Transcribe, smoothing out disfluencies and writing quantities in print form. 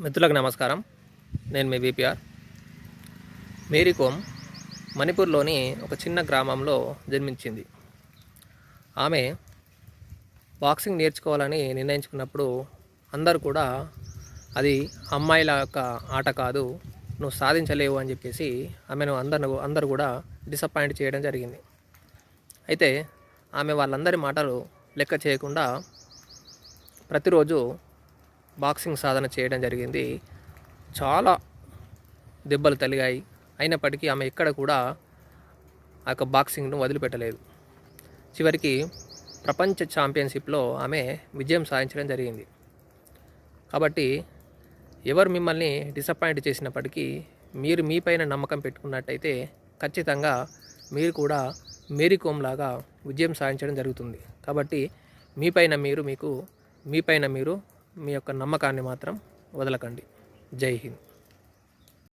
మిత్రులకు నమస్కారం. నేను మీ బీపీఆర్. మేరీ కోమ్ మణిపూర్లోని ఒక చిన్న గ్రామంలో జన్మించింది. ఆమె బాక్సింగ్ నేర్చుకోవాలని నిర్ణయించుకున్నప్పుడు అందరూ కూడా అది అమ్మాయిల యొక్క ఆట కాదు, నువ్వు సాధించలేవు అని చెప్పేసి ఆమెను అందరూ కూడా డిసప్పాయింట్ చేయడం జరిగింది. అయితే ఆమె వాళ్ళందరి మాటలు లెక్క చేయకుండా ప్రతిరోజు బాక్సింగ్ సాధన చేయడం జరిగింది. చాలా దెబ్బలు తగిలాయి. అయినప్పటికీ ఆమె ఎక్కడ కూడా ఆ యొక్క బాక్సింగ్ను వదిలిపెట్టలేదు. చివరికి ప్రపంచ ఛాంపియన్షిప్లో ఆమె విజయం సాధించడం జరిగింది. కాబట్టి ఎవరు మిమ్మల్ని డిసప్పాయింట్ చేసినప్పటికీ మీరు మీపైన నమ్మకం పెట్టుకున్నట్టయితే ఖచ్చితంగా మీరు కూడా మేరీ కోమ్ లాగా విజయం సాధించడం జరుగుతుంది. కాబట్టి మీపైన మీరు మీ యొక్క నమ్మకాన్ని మాత్రం వదలకండి. జై హింద్.